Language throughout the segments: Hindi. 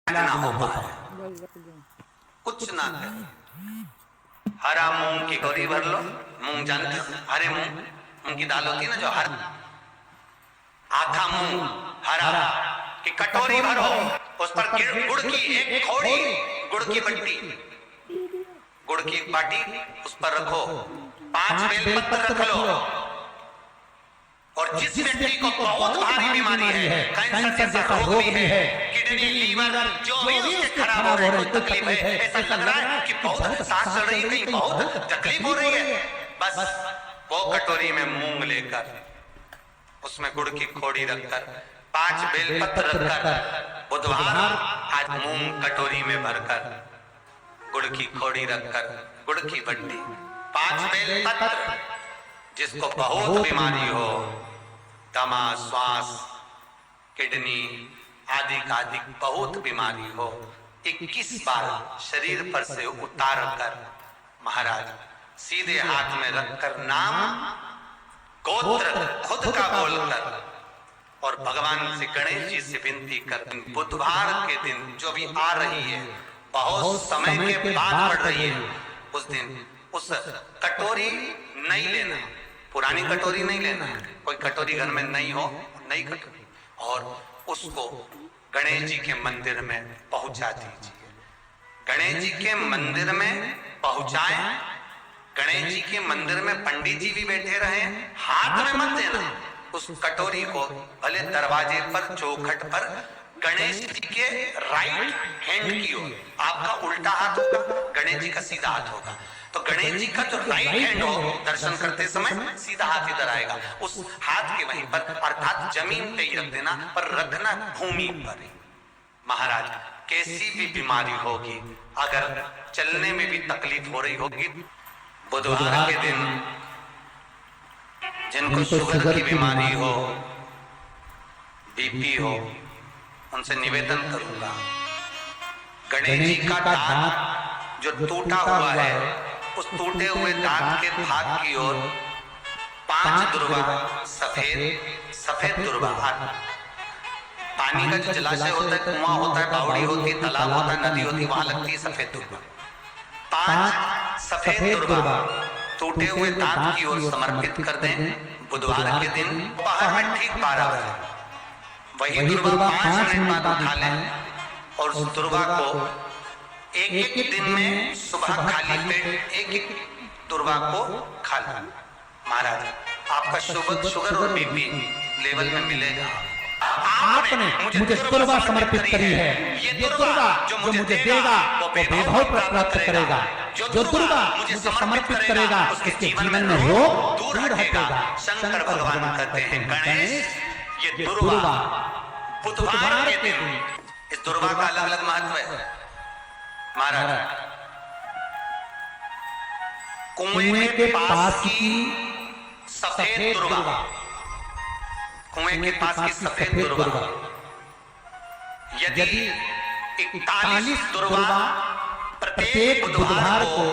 ना हो पाए, कुछ ना करे। हरा मूंग की कटोरी भर लो, मूंग जानते हो, हरे मूंग की दाल होती है ना जो हर आखा मूंग हरा की कटोरी भरो, उस पर गुड़ की एक थोड़ी गुड़ की बट्टी, गुड़ की बाटी उस पर रखो, 5 बेलपत्र रख लो, और जिस व्यक्ति को बहुत भारी बीमारी है, कैंसर जैसा रोग भी है, किडनी लीवर जो भी उसके खराब हो रहे, कोई तकलीफ है, ऐसा लग रहा है कि बहुत सांस चल रही है, कहीं बहुत तकलीफ हो रही है, बस वो कटोरी में मूंग लेकर उसमें गुड़ की खोड़ी रखकर 5 बेलपत्र रखकर, बुधवार आज मूंग कटोरी में भरकर, गुड़ की खोड़ी रखकर, गुड़ की बट्टी, 5 बेलपत्र, जिसको बहुत बीमारी हो, दमा, श्वास, किडनी आदि का आदि बहुत बीमारी हो, 21 बार शरीर पर से उतार कर महाराज सीधे हाथ में रखकर नाम गोत्र खुद का बोलकर और भगवान से गणेश जी से विनती कर, बुधवार के दिन जो भी आ रही है, बहुत समय के बाद बढ़ रही है, उस दिन उस कटोरी नहीं लेना, पुरानी कटोरी नहीं लेना, कोई कटोरी घर में नहीं हो, नई कटोरी, और उसको गणेश जी के मंदिर में पहुंचा दीजिए। गणेश जी के मंदिर में पहुंचाएं, गणेश जी के मंदिर में पंडित जी भी बैठे रहे, हाथ में मत देना उस कटोरी को, भले दरवाजे पर चौखट पर गणेश जी के राइट हैंड की ओर, आपका उल्टा हाथ होगा, गणेश जी का सीधा हाथ होगा, तो गणेश जी का जो राइट हैंड हो, दर्शन करते समय सीधा हाथ इधर आएगा, उस हाथ के वहीं पर, अर्थात जमीन पे ही रख देना, पर रखना भूमि पर ही। महाराज कैसी भी बीमारी होगी, अगर चलने में भी तकलीफ हो रही होगी, बुधवार के दिन जिनको शुगर की बीमारी हो, बीपी हो, उनसे निवेदन करूंगा, गणेश जी का दांत जो टूटा हुआ है, उस टूटे हुए दांत के भाग की ओर 5 दुर्वा सफेद दुर्वा, पानी का जो जलाशय होता है, कुआं होता है, बावड़ी होती है, तालाब होता है, नदी होती है, वहां लगती है सफेद दुर्वा, 5 सफेद दुर्वा टूटे हुए दांत की ओर समर्पित कर दें। बुधवार के दिन दोपहर में ठीक 12 बजे वही दुर्वा 5 मिनट बाद उठा लें, और उस दुर्वा को एक दिन में सुबह खाली पेट एक दुर्वा को खा लें। महाराज आपका शुगर और बीपी लेवल में मिलेगा। आपने मुझे दुर्वा समर्पित करी है, ये दुर्वा जो मुझे देगा वो वैभव प्राप्त करेगा, जो दुर्वा मुझे समर्पित करेगा उसके जीवन में रोग दूर हटेगा। शंकर भगवान कहते हैं, गणेश ये दुर्वा बुधवार के दिन, इस दुर्वा का अलग अलग महत्व है। महाराज कुएं के पास की सफेद दुर्वा, कुएं के पास की सफेद दुर्वा, यदि 41 दुर्वा प्रत्येक बुधवार को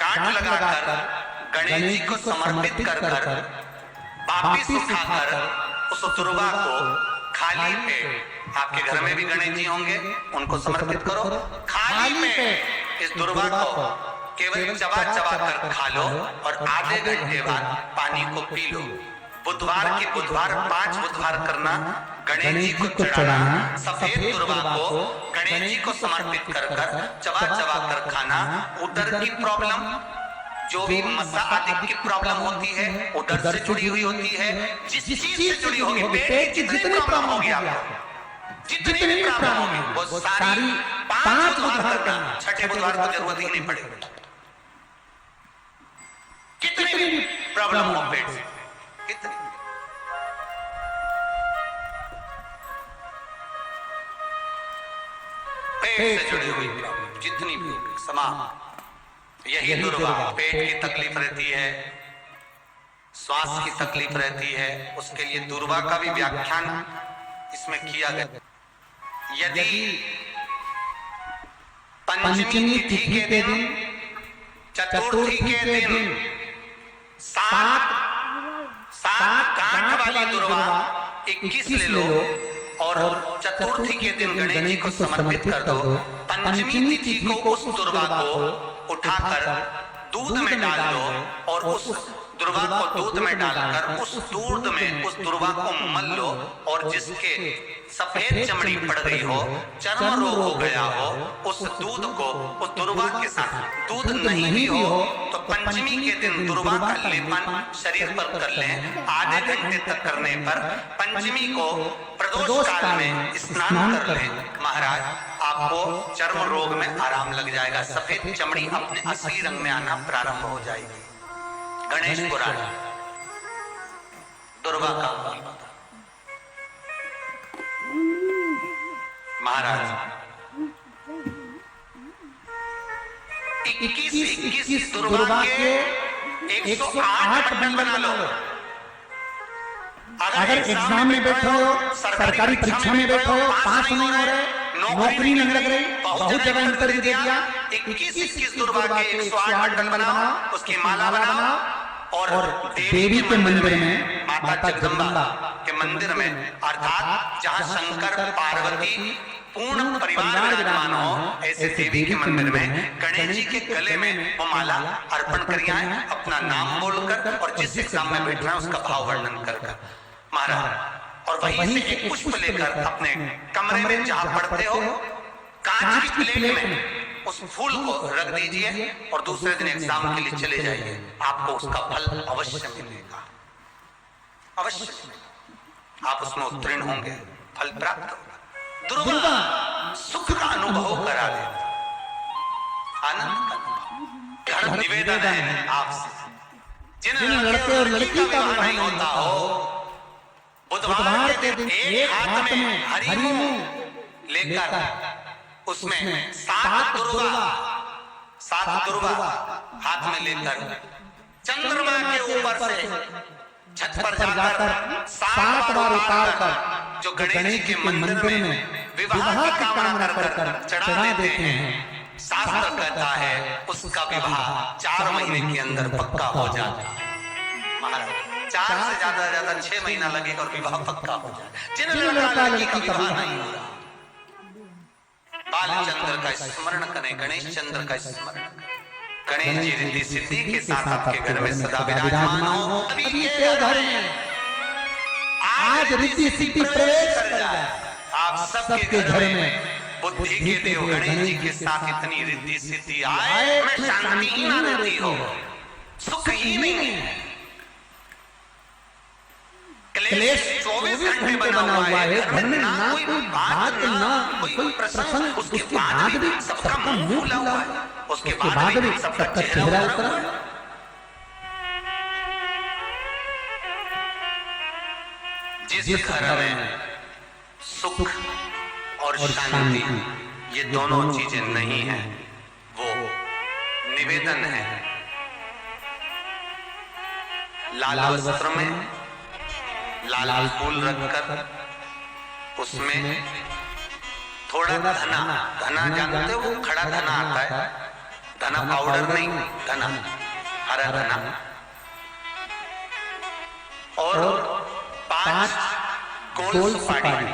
गांठ लगाकर गणेश जी को समर्पित कर वापिस उठाकर उस दुर्वा को खाली पेट, आपके घर में भी गणेश जी होंगे, उनको समर्पित करो, खाली पेट इस दुर्वा को केवल चबा चबा कर खा लो, और आधे घंटे बाद पानी को पी लो। बुधवार की बुधवार 5 बुधवार करना, गणेश जी को चढ़ाना, सफेद दुर्वा को गणेश जी को समर्पित कर चबा चबा कर खाना। उदर की प्रॉब्लम, जो भी मसा आदि की प्रॉब्लम होती है, उदर से जुड़ी हुई होती है, जिस चीज से जुड़ी होगी, पेट की जितनी प्रॉब्लम होगी आपको, जितनी भी प्रॉब्लम होगी, वो सारी 5 बुधवार करना, छठे बुधवार को जरूरत ही नहीं पड़ेगी। कितनी भी प्रॉब्लम हो पेट से, कितनी पेट से जुड़ी हुई प्रॉब्लम जितनी भी समाप्त, यही दुर्वा, पेट की तकलीफ रहती है, श्वास की तकलीफ रहती है, उसके लिए दुर्वा का भी व्याख्यान इसमें किया गया। यदि पंचमी तिथि के दिन, चतुर्थी के दिन 7 गांठ वाली दुर्वा 21 ले लो, और चतुर्थी के दिन गणेश जी को समर्पित कर दो। पंचमी तिथि को उस दुर्वा को उठाकर दूध में डाल दो और उस दुर्वा को दूध में डालकर उस दूध में उस दुर्वा को मल लो और जिसके सफेद चमड़ी पड़ गई हो, चर्म रोग हो गया हो, उस दूध को उस दुर्वा के साथ, दूध नहीं भी हो तो पंचमी के दिन दुर्वा का लेपन शरीर पर कर लें। आधे घंटे तक करने पर पंचमी को प्रदोष काल में स्नान कर लें। महाराज, आपको चर्म रोग में आराम लग जाएगा, सफेद चमड़ी अपने असली रंग में आना प्रारंभ हो जाएगी। गणेश पुराण दुर्वा का महाराज 21 दुर्वा के 108 बंडल बना लो। अगर एग्जाम में बैठे हो, सरकारी परीक्षा में बैठे हो, पास नहीं हो रहे, नौकरी नहीं लग रही, बहुत जगह इंटरव्यू दे दिया, 21 दुर्वा के 108 बंडल बनाओ, उसकी माला बनाओ और देवी के मंदिर में, माता जगदम्बा के मंदिर में, अर्थात जहाँ शंकर पार्वती पूर्ण परिवार विराजमान हो, ऐसे देवी के मंदिर में गणेश जी के गले में वो माला अर्पण करिए, अपना नाम बोलकर और जिस एग्जाम में बैठना है उसका भाव वर्णन कर महाराज, और वहीं से एक पुष्प लेकर अपने कमरे में जहाँ पढ़ते हो कांच की प्लेट में उस फूल को रख दीजिए और दूसरे दिन एग्जाम के लिए चले जाइए। आपको उसका फल अवश्य मिलेगा, अवश्य मिलेगा। आप उसमें उत्तीर्ण होंगे, फल प्राप्त होगा। दुर्वा सुख का अनुभव करा देगा, आनंद का अनुभव। घर निवेदन है आपसे, जिन लड़के और लड़की का विवाह नहीं होता हो, बुधवार के दिन एक हाथ में हरी मूंग लेकर उसमें 7 दुर्वा हाथ में लेकर चंद्रमा के ऊपर से छत पर जाकर 7 बार उतारकर जो गणेश जी के मंदिर में विवाह की कामना कर चढ़ा देते हैं, शास्त्र कहता है उसका विवाह 4 महीने के अंदर पक्का हो जाता है। महाराज, 4 से ज्यादा 6 महीना लगेगा और विवाह पक्का हो जाए। जिन लड़का लड़की का विवाह नहीं हो रहा, बालचंद्र का स्मरण करें, गणेश चंद्र का स्मरण करें। गणेश जी रिद्धि सिद्धि के साथ आपके घर में सदा विराजमान हो। अभी के घर में आज रिद्धि सिद्धि प्रवेश कर जाए। आप सबके घर में बुद्धि के देव गणेश जी के साथ इतनी रिद्धि सिद्धि आए, मैं शांति ही ना रहती हो, सुख ही नहीं है। क्लेश 24 घंटे बना हुआ है, घर में ना कोई बात ना कोई प्रसंग, उसके बाद भी सबका मुंह फूला हुआ है, उसके बाद भी सबका चेहरा उतरा। जिस घर में सुख और शांति ये दोनों चीजें नहीं है, वो निवेदन है। लाल वस्त्र में लाल फूल रखकर उसमें थोड़ा धना जानते हो, वो खड़ा धना आता है, धना पाउडर नहीं, धना हरा धना, और 5 गोल सुपारी,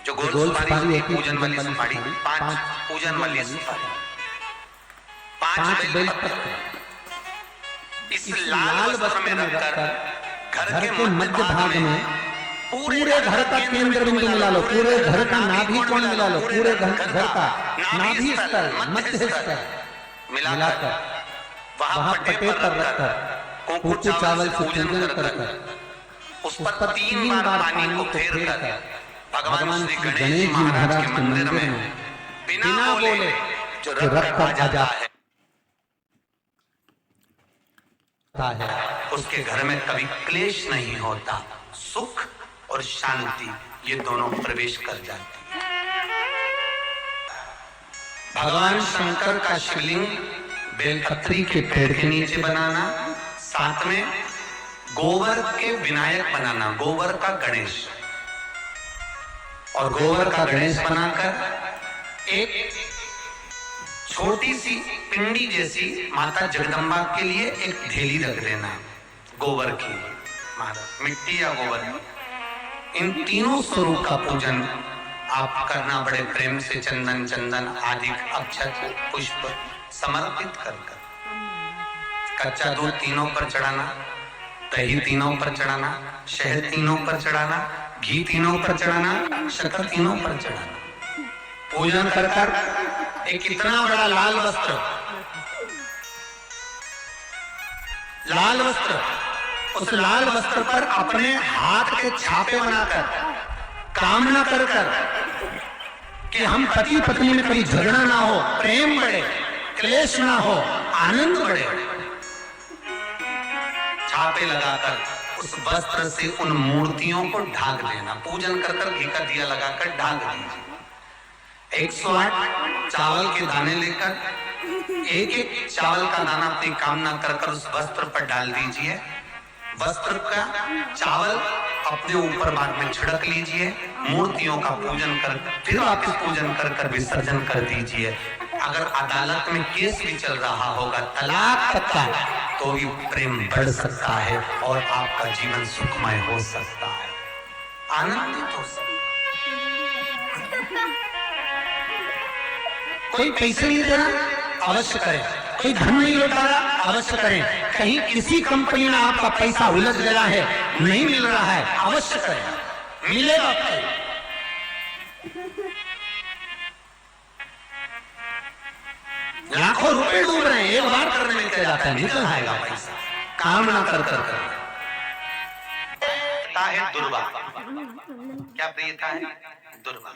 जो गोल सुपारी होती है पूजन वाली सुपारी, 5 पूजन वाली सुपारी, 5 बेलपत्र इस लाल वस्त्र में रखकर घर के मध्य भाग में पूरे घर का केंद्र बिंदु मिला लो, पूरे घर का नाभि कोण मिला लो, पूरे घर का नाभि स्थल मध्य स्थल मिलाकर वहां पट्टे पर रखकर कुंकू चावल से पूजन कर उस पर 3 बार पानी को फेर कर भगवान श्री गणेश जी महाराज के मंदिर में बिना बोले जो रख कर आ जाता है, उसके घर में कभी क्लेश नहीं होता, सुख और शांति ये दोनों प्रवेश कर जाती है। भगवान शंकर का शिवलिंग बेलपत्री के पेड़ के नीचे बनाना, साथ में गोबर के विनायक बनाना, गोबर का गणेश, और गोबर का गणेश बनाकर एक छोटी सी पिंडी जैसी माता जगदम्बा के लिए एक ढेली रख देना गोबर की, मिट्टी या गोबर, इन तीनों स्वरूप का पूजन आप करना बड़े प्रेम से चंदन चंदन आदि अक्षत पुष्प समर्पित कर कर। कच्चा दूध तीनों पर चढ़ाना, दही तीनों पर चढ़ाना, शहद तीनों पर चढ़ाना, घी तीनों पर चढ़ाना, शक्कर तीनों पर चढ़ाना। पूजन कर कर एक इतना बड़ा लाल वस्त्र, उस लाल वस्त्र पर अपने हाथ के छापे बनाकर कामना कर कर कि हम पति पत्नी में कभी झगड़ा ना हो, प्रेम बढ़े, क्लेश ना हो, आनंद बढ़े। छापे लगाकर उस वस्त्र से उन मूर्तियों को ढाक देना। पूजन कर कर घी का दिया लगाकर ढाक दीजिए। 108 चावल के दाने लेकर एक एक चावल का दाना अपनी कामना कर कर उस वस्त्र पर डाल दीजिए। वस्त्र का चावल अपने ऊपर बाद में छिड़क लीजिए। मूर्तियों का पूजन कर फिर वापस पूजन कर कर विसर्जन कर दीजिए। अगर अदालत में केस भी चल रहा होगा तलाक तक का, तो भी प्रेम बढ़ सकता है और आपका जीवन सुखमय हो सकता है, आनंदित हो सकता है। कोई पैसे नहीं दे रहा, अवश्य करें। कोई धन नहीं लौटा रहा, अवश्य करें। कहीं किसी कंपनी में आपका पैसा उलझ गया है, नहीं मिल रहा है, अवश्य करें, मिलेगा आपको। लाखों रुपए डूब रहे हैं, एक बार करने में क्या जाता है, निकल आएगा पैसा। कामना कर कर कर है दुर्वा। क्या प्रियता है? दुर्वा।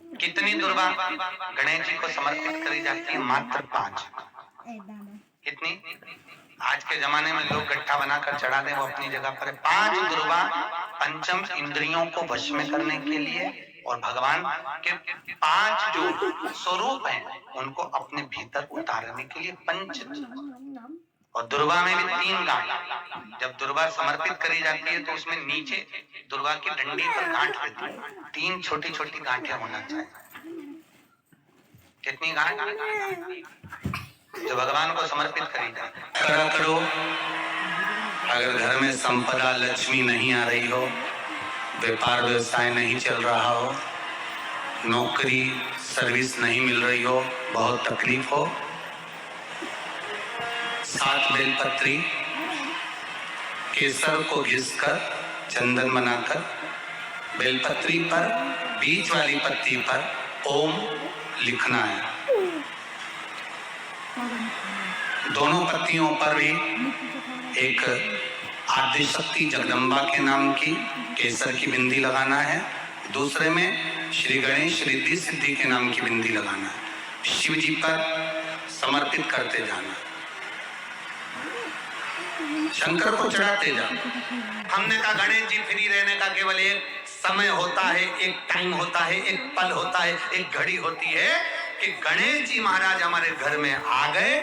कितनी दुर्वा गणेश जी को समर्पित करी जाती है? मात्र 5। कितनी? आज के जमाने में लोग गट्ठा बनाकर चढ़ा दें, वो अपनी जगह पर 5 दुर्वा पंचम इंद्रियों को वश में करने के लिए और भगवान के 5 जो स्वरूप हैं उनको अपने भीतर उतारने के लिए पंच। और दुर्वा में भी 3 गांठ। जब दुर्वा समर्पित करी जाती है तो उसमें नीचे दुर्वा की डंडी पर गांठ रहती है, 3 छोटी छोटी गांठें होना चाहिए। कितनी गांठ? जो भगवान को समर्पित करी जाए। करो अगर घर में संपदा लक्ष्मी नहीं आ रही हो, व्यापार व्यवसाय नहीं चल रहा हो, नौकरी सर्विस नहीं मिल रही हो, बहुत तकलीफ हो, 7 बेलपत्री केसर को घिसकर चंदन बनाकर बेलपत्री पर बीच वाली पत्ती पर ओम लिखना है। दोनों पत्तियों पर भी एक आदि शक्ति जगदम्बा के नाम की केसर की बिंदी लगाना है, दूसरे में श्री गणेश रिद्धि सिद्धि के नाम की बिंदी लगाना है। शिव जी पर समर्पित करते जाना, शंकर को चढ़ाते जाना। हमने कहा गणेश जी फ्री रहने का केवल एक समय होता है, एक टाइम होता है, एक पल होता है, एक घड़ी होती है कि गणेश जी महाराज हमारे घर में आ गए।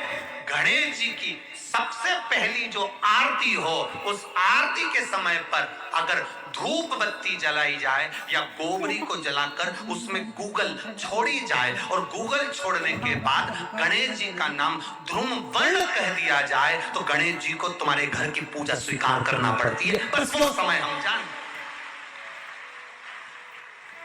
गणेश जी की सबसे पहली जो आरती हो, उस आरती के समय पर अगर धूप बत्ती जलाई जाए या गोबरी को जलाकर उसमें गूगल छोड़ी जाए और गूगल छोड़ने के बाद गणेश जी का नाम ध्रुम वर्ण कह दिया जाए तो गणेश जी को तुम्हारे घर की पूजा स्वीकार करना पड़ती है। बस वो समय हम जानते,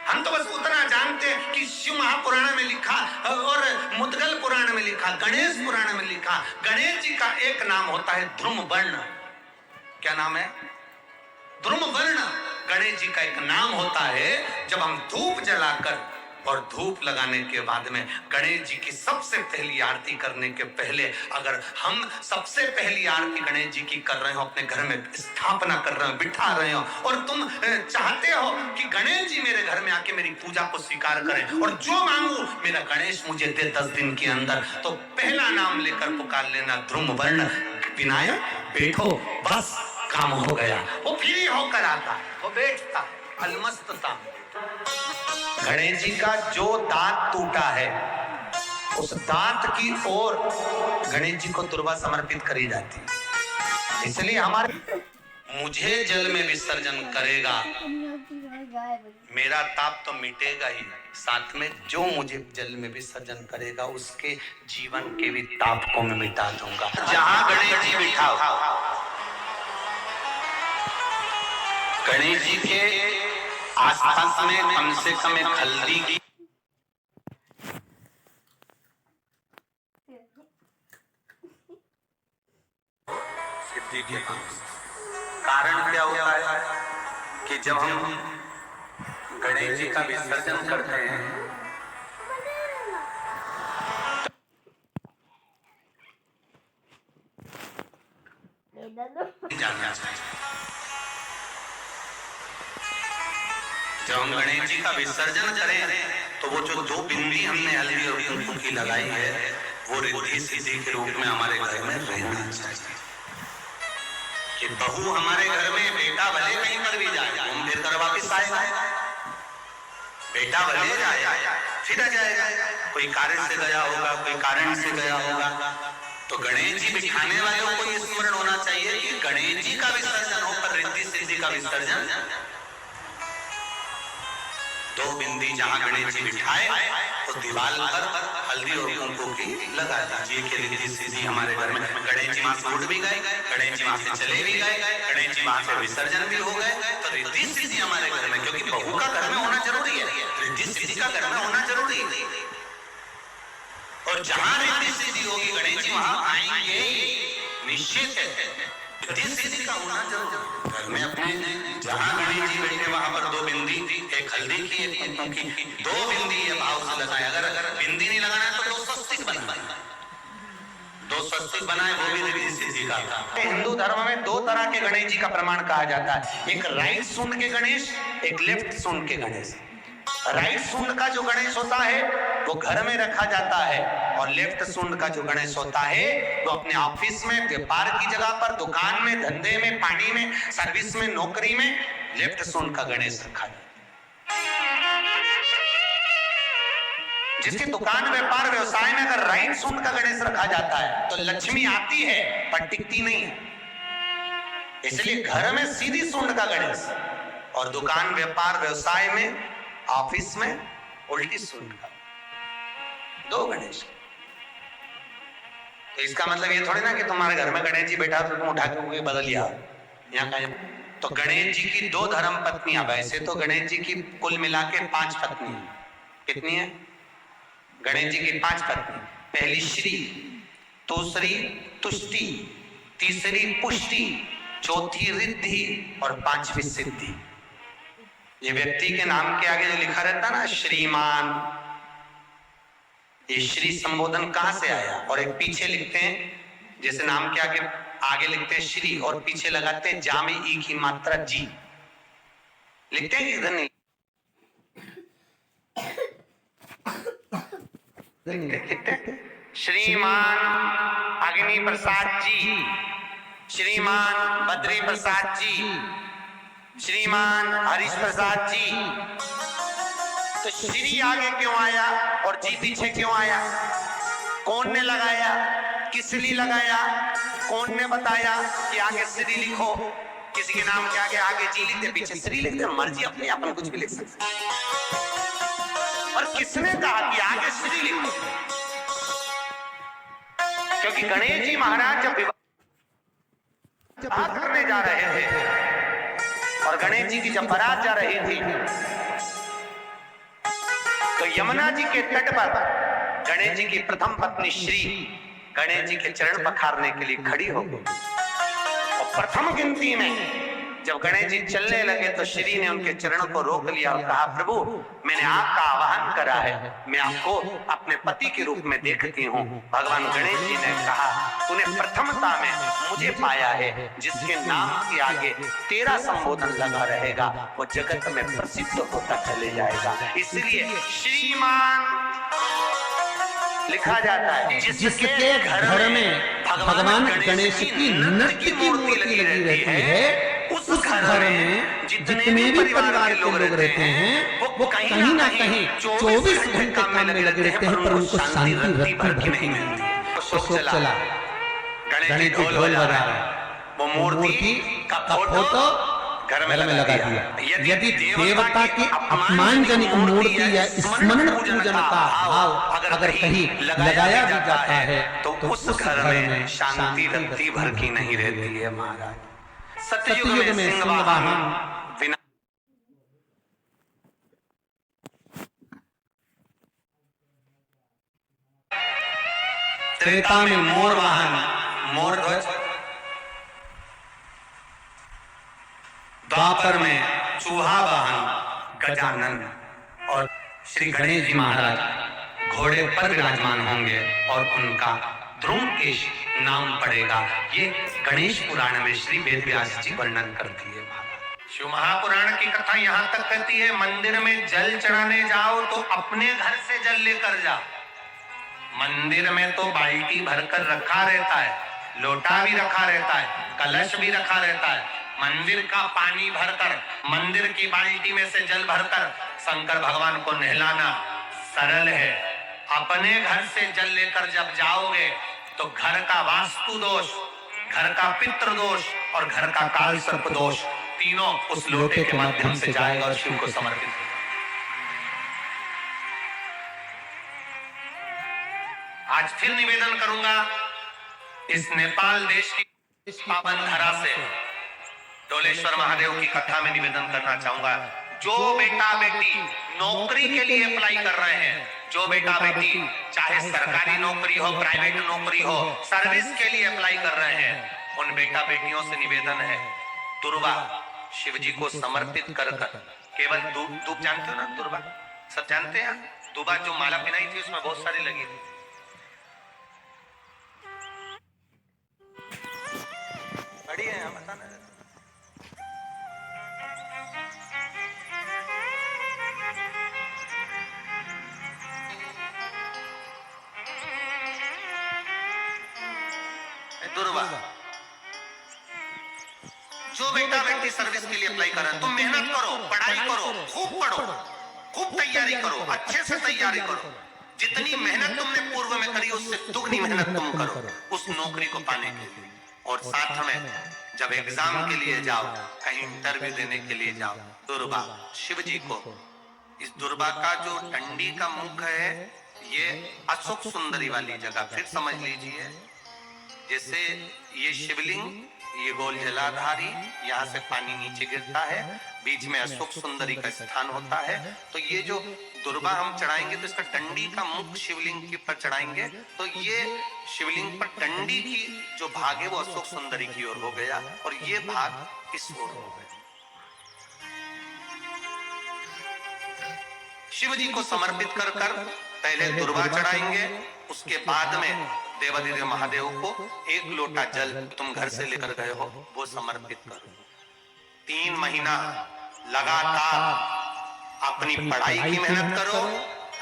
हम तो बस उतना जानते हैं कि शिव महापुराण में लिखा और मुद्गल पुराण में लिखा, गणेश पुराण में लिखा, गणेश जी का एक नाम होता है ध्रुम वर्ण। क्या नाम है? ध्रुम वर्ण गणेश जी का एक नाम होता है। जब हम धूप जलाकर और धूप लगाने के बाद में गणेश जी की सबसे पहली आरती करने के पहले अगर हम सबसे पहली आरती गणेश जी की कर रहे हो, अपने घर में स्थापना कर रहे हो, बिठा रहे हो और तुम चाहते हो कि गणेश जी मेरे घर में आके मेरी पूजा को स्वीकार करें और जो मांगू मेरा गणेश मुझे दे 10 दिन के अंदर, तो पहला नाम लेकर पुकार लेना ध्रुम वर्ण विनायक, बैठो, बस काम हो गया। वो फ्री होकर आता, वो बैठता अलमस्तता। गणेश जी का जो दांत टूटा है उस दांत की ओर गणेश जी को दुर्वा समर्पित करी जाती है। इसलिए हमारे मुझे जल में विसर्जन करेगा, मेरा ताप तो मिटेगा ही, साथ में जो मुझे जल में विसर्जन करेगा उसके जीवन के भी ताप को मैं मिटा दूंगा। जहां गणेश जी बिठाओ, गणेश जी के आसपास में कम से कम एक हल्दी की सिद्धि के पास। कारण क्या होता है कि जब हम गणेश जी का विसर्जन करते हैं जानना चाहिए, जब हम गणेश जी का विसर्जन करें तो वो जो 2 बिंदी हमने हल्दी और कुमकुम की लगाई है वो रिद्धि सिद्धि के रूप में हमारे घर में रहना चाहिए। कि बहू हमारे घर में, बेटा भले कहीं पर भी जाए घूम फिर कर वापिस आएगा, बेटा भले जाए फिर आ जाएगा, कोई कार्य से गया होगा, कोई कारण से गया होगा। तो गणेश जी बिठाने वालों को ये स्मरण होना चाहिए कि गणेश जी का विसर्जन हो पर रिद्धि सिद्धि का विसर्जन। 2 बिंदी जहां गणेश जी बिठाए तो दीवार पर हल्दी और कुमकुम की लगा दीजिए कि रिद्धि सिद्धि हमारे घर में। गणेश जी वहां से उठ भी गए, गणेश जी वहां से चले भी गए, गणेश जी वहां से विसर्जन भी हो गए, तो रिद्धि सिद्धि हमारे घर में, क्योंकि बहू का घर में होना जरूरी है, रिद्धि सिद्धि का घर में होना जरूरी है। और जहां रिद्धि सिद्धि होगी गणेश जी वहां आएंगे निश्चित है, रिद्धि सिद्धि का होना जरूरी है। घर में अपने जहां गणेश जी बैठे वहां पर 2 बिंदी, एक हल्दी की एक कुमकुम की, 2 बिंदी ये भाव से लगाए। अगर बिंदी नहीं लगाना है तो 2 स्वस्तिक बनाए, 2 स्वस्तिक बनाए, वो भी रिद्धि सिद्धि का। हिंदू धर्म में 2 तरह के गणेश जी का प्रमाण कहा जाता है, एक राइट सूंड के गणेश, एक लेफ्ट सूंड के गणेश। राइट सूंड का जो गणेश होता है वो घर में रखा जाता है, और लेफ्ट सूंड का जो गणेश होता है वो अपने ऑफिस में, व्यापार की जगह पर, दुकान में, धंधे में, पानी में, सर्विस में, नौकरी में लेफ्ट सूंड का गणेश रखा जाता है। जिसकी दुकान, व्यापार, व्यवसाय में अगर राइट सूंड का गणेश रखा जाता है तो लक्ष्मी आती है पर टिकती नहीं है। इसलिए घर में सीधी सूंड का गणेश, और दुकान, व्यापार, व्यवसाय में, ऑफिस में उल्टी सूंड का, 2 गणेश। तो इसका मतलब ये थोड़ी ना कि तुम्हारे घर में गणेश जी बैठा तो तुम उठा के बदल लिया यहाँ का। तो गणेश जी की 2 धर्म पत्नियां, वैसे तो गणेश जी की कुल मिला के 5 पत्नी। कितनी है? गणेश जी की 5 पत्नी। पहली श्री, दूसरी तुष्टि, तीसरी पुष्टि, चौथी रिद्धि और 5वीं सिद्धि। ये व्यक्ति के नाम के आगे जो लिखा रहता ना श्रीमान, ये श्री संबोधन कहां से आया? और एक पीछे लिखते हैं, जैसे नाम के आगे लिखते हैं श्री और पीछे लगाते हैं जा में ई की मात्रा जी, लिखते हैं इधर नहीं लिखते। श्रीमान अग्नि प्रसाद जी, श्रीमान बद्री प्रसाद जी, श्रीमान हरीश प्रसाद जी। तो श्री आगे क्यों आया और जी पीछे क्यों आया? कौन ने लगाया, किस लिए लगाया, कौन ने बताया कि आगे श्री लिखो? किसी के नाम के आगे जी लिखते, पीछे श्री लिखते, मर्जी अपनी, अपन कुछ भी लिख सकते। और किसने कहा कि आगे श्री लिखो? क्योंकि गणेश जी महाराज जब विवाह करने जा रहे थे और गणेश जी की जब बारात जा रही थी तो यमुना जी के तट पर गणेश जी की प्रथम पत्नी श्री गणेश जी के चरण पखारने के लिए खड़ी हो गई। और प्रथम गिनती में जब गणेश जी चलने लगे तो श्री ने उनके चरणों को रोक लिया और कहा, प्रभु मैंने आपका आवाहन करा है, मैं आपको अपने पति के रूप में देखती हूँ। भगवान गणेश जी ने कहा, तूने प्रथमता में मुझे पाया है, जिसके नाम के आगे तेरा संबोधन लगा रहेगा वो जगत में प्रसिद्ध होता चले जाएगा। इसलिए श्रीमान लिखा जाता है। जिसके घर में भगवान गणेश की नृत्य की मूर्ति लगी रहती है, उस घर में जितने भी परिवार के लोग रहते हैं वो कहीं ना कहीं 24 घंटे काम में लगे रहते हैं, पर उनको शांति रत्ती भर की नहीं मिलती। तो शोक चला, गणेश जी ढोल बजा रहे, वो मूर्ति का फोटो घर में लगा दिया। यदि देवता की अपमानजनक मूर्ति या स्मरण पूजन का भाव अगर कहीं लगाया भी जाता है तो उस घर में शांति रत्ती भर की नहीं रहती है महाराज। सतयुग में सिंह वाहन त्रेता में मोर वाहन मोर ध्वज, द्वापर में चूहा वाहन गजानन, और श्री गणेश जी महाराज घोड़े पर विराजमान होंगे और उनका ध्रुवकेश नाम पड़ेगा। ये गणेश पुराण में श्री वेदव्यास जी वर्णन करती है। शिव महापुराण की कथा यहाँ तक कहती है, मंदिर में जल चढ़ाने जाओ तो अपने घर से जल लेकर जाओ। मंदिर में तो बाल्टी भरकर रखा रहता है, लोटा भी रखा रहता है, कलश भी रखा रहता है। मंदिर का पानी भरकर, मंदिर की बाल्टी में से जल भरकर शंकर भगवान को नहलाना सरल है। अपने घर से जल लेकर जब जाओगे तो घर का वास्तु दोष, घर का पितृ दोष और घर का काल सर्प दोष तीनों उस लोटे के माध्यम से जाएगा और शिव को समर्पित होगा। आज फिर निवेदन करूंगा, इस नेपाल देश की पावन धरा से डोलेश्वर महादेव की कथा में निवेदन करना चाहूंगा। जो बेटा बेटी नौकरी के लिए अप्लाई कर रहे हैं, जो बेटा बेटी चाहे सरकारी नौकरी हो, प्राइवेट नौकरी हो, सर्विस के लिए अप्लाई कर रहे हैं, उन बेटा बेटियों से निवेदन है, दुर्वा शिव जी को समर्पित कर केवल दूब जानते हो ना, दुर्वा सब जानते हैं। दुबा जो माला पहनाई थी उसमें बहुत सारी लगी थी। बड़ी है, बताना। दुर्वा जो बेटा बेटी सर्विस के लिए अप्लाई कर रहे हैं, तुम मेहनत करो, पढ़ाई करो, खूब पढ़ो, खूब तैयारी करो, अच्छे से तैयारी करो। जितनी मेहनत तुमने पूर्व में करी उससे दुगनी मेहनत तुम करो उस नौकरी को पाने के लिए। और साथ में जब एग्जाम के लिए जाओ, कहीं इंटरव्यू देने के लिए जाओ, दुर्वा शिव जी को, इस दुर्वा का जो टंडी का मुख है ये अशोक सुंदरी वाली जगह, फिर समझ लीजिए जैसे ये शिवलिंग, ये गोल जलाधारी, यहाँ से पानी नीचे गिरता है, बीच में अशोक सुंदरी का स्थान होता है। तो ये जो दुर्वा हम चढ़ाएंगे तो इसका टंडी का मुख शिवलिंग के पर चढ़ाएंगे तो ये शिवलिंग पर टंडी की जो भाग है वो अशोक सुंदरी की ओर हो गया और ये भाग इस ओर हो गया। शिव जी को समर्पित कर पहले दुर्वा चढ़ाएंगे, उसके बाद में देवादिदेव महादेव को एक लोटा जल तुम घर से लेकर गए हो वो समर्पित करो। 3 महीना लगातार अपनी पढ़ाई की मेहनत करो,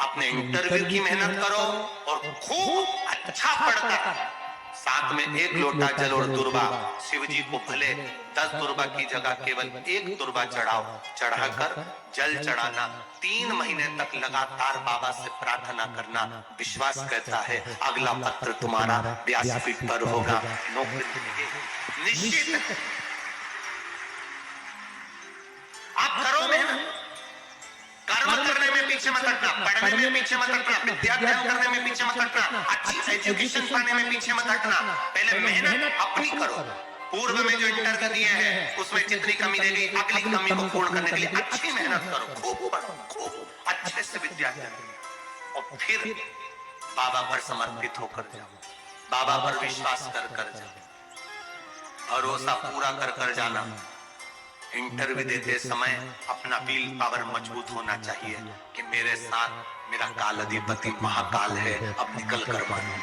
अपने इंटरव्यू की मेहनत करो और खूब अच्छा पढ़कर साथ में एक लोटा जल और दुर्वा शिव जी को भले 10 दुर्वा की जगह केवल एक दुर्वा चढ़ाओ, चढ़ाकर जल चढ़ाना, 3 महीने तक लगातार बाबा से प्रार्थना करना। विश्वास कहता है अगला पत्र तुम्हारा व्यासपीठ पर होगा, नौकरी निश्चित। आप करो मेहनत, कर्म करने में पीछे मत हटना, पढ़ने में पीछे मत हटना, विद्याध्ययन करने में पीछे मत हटना, अच्छी एजुकेशन पाने में पीछे मत हटना। पहले मेहनत अपनी करो। पूर्व में जो इंटरव्यू दिए हैं उसमें जितनी कमी रह गई अगली कमी को पूर्ण करने के लिए अच्छी मेहनत करो, खूब पढ़ो, खूब अच्छे से विद्याध्ययन और फिर बाबा पर समर्पित होकर जाओ, बाबा पर विश्वास कर जाओ, भरोसा पूरा कर जाना। इंटरव्यू देते समय अपना विल पावर मजबूत होना चाहिए कि मेरे साथ मेरा काल अधिपति महाकाल है, अब निकल कर मानो।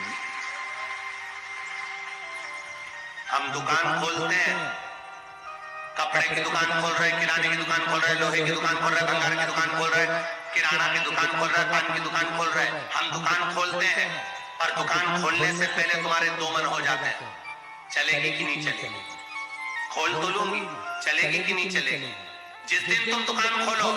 हम दुकान खोलते हैं, कपड़े की दुकान खोल रहे, किराने की दुकान खोल रहे, लोहे की दुकान खोल रहे, भंगार की दुकान खोल रहे, किराना की दुकान खोल रहे, पान की दुकान खोल रहे। हम दुकान खोलते हैं और दुकान खोलने से पहले तुम्हारे 2 मन हो जाते हैं, चलेगी कि नहीं चलेगी, खोल तो लूंगी, चलेगी कि नहीं चलेगी। जिस दिन तुम दुकान खोलो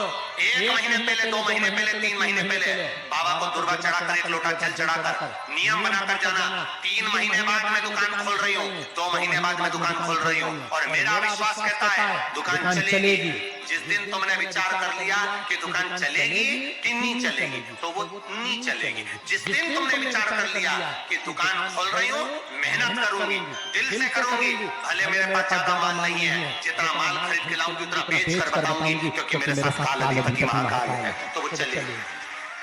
1 महीने पहले, 2 महीने पहले, 3 महीने पहले बाबा को दुर्वा चढ़ाकर एक लोटा जल चढ़ाकर नियम बनाकर जाना। 3 महीने बाद मैं दुकान खोल रही हूँ, 2 महीने बाद मैं दुकान खोल रही हूँ और मेरा विश्वास कहता है दुकान चलेगी। जिस दिन तुमने विचार कर लिया कि दुकान चलेगी कि नहीं चलेगी तो वो नहीं चलेगी। जिस दिन तुमने विचार कर लिया कि दुकान खोल रही हूँ, मेहनत करूंगी, दिल से करूंगी, भले मेरे पास ज्यादा माल नहीं है, जितना माल खरीद के लाऊंगी उतना बेच कर बताऊंगी क्योंकि मेरे साथ काल अधिपति महाकाल है, तो वो चलेगी।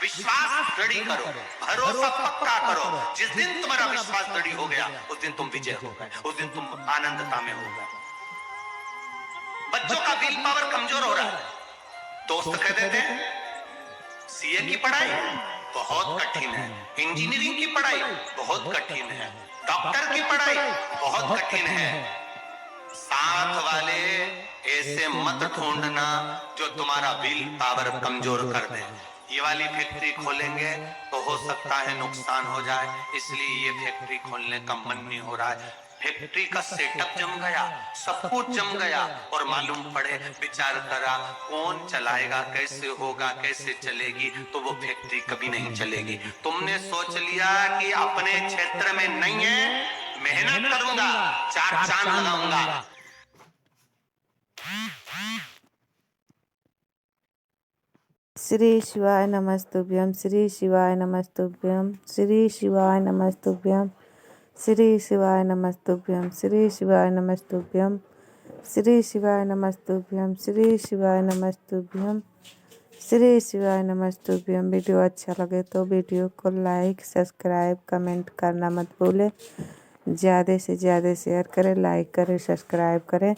विश्वास दृढ़ी करो, भरोसा पक्का करो। जिस दिन तुम्हारा विश्वास दृढ़ी हो गया उस दिन तुम विजय हो गए, उस दिन तुम आनंदता में हो गए। बच्चों का विल पावर कमजोर हो रहा है। दोस्त कह देते हैं सीए की पढ़ाई बहुत कठिन है, इंजीनियरिंग की पढ़ाई बहुत कठिन है, डॉक्टर की पढ़ाई बहुत कठिन है। साथ वाले ऐसे मत ढूंढना जो तुम्हारा विल पावर कमजोर कर दे। ये वाली फैक्ट्री खोलेंगे तो हो सकता है नुकसान हो जाए, इसलिए ये फैक्ट्री खोलने का मन नहीं हो रहा है। फैक्ट्री का सेटअप जम गया, सब कुछ जम गया, और मालूम पड़े विचार करा कौन चलाएगा, कैसे होगा, कैसे चलेगी, तो वो फैक्ट्री कभी नहीं चलेगी। तुमने सोच लिया कि अपने क्षेत्र में नहीं है, मेहनत करूंगा, चार चांद लगाऊंगा। श्री शिवाय नमस्तुभ्यम, श्री शिवाय नमस्तुभ्यम, श्री शिवाय नमस्तुभ्यम, श्री शिवाय नमस्तुभ्यम, श्री शिवाय नमस्तुभ्यम, श्री शिवाय नमस्तुभ्यम, श्री शिवाय नमस्तुभ्यम, श्री शिवाय नमस्तुभ्यम। वीडियो अच्छा लगे तो वीडियो को लाइक, सब्सक्राइब, कमेंट करना मत भूलें। ज़्यादा से ज़्यादा शेयर करें, लाइक करें, सब्सक्राइब करें।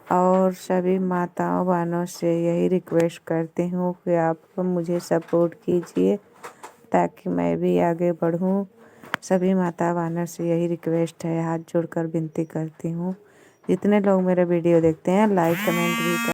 और सभी माताओं बहनों से यही रिक्वेस्ट करती हूँ कि आप मुझे सपोर्ट कीजिए ताकि मैं भी आगे बढ़ूँ। सभी माता बहनों से यही रिक्वेस्ट है, हाथ जोड़कर विनती करती हूँ। जितने लोग मेरे वीडियो देखते हैं लाइक कमेंट भी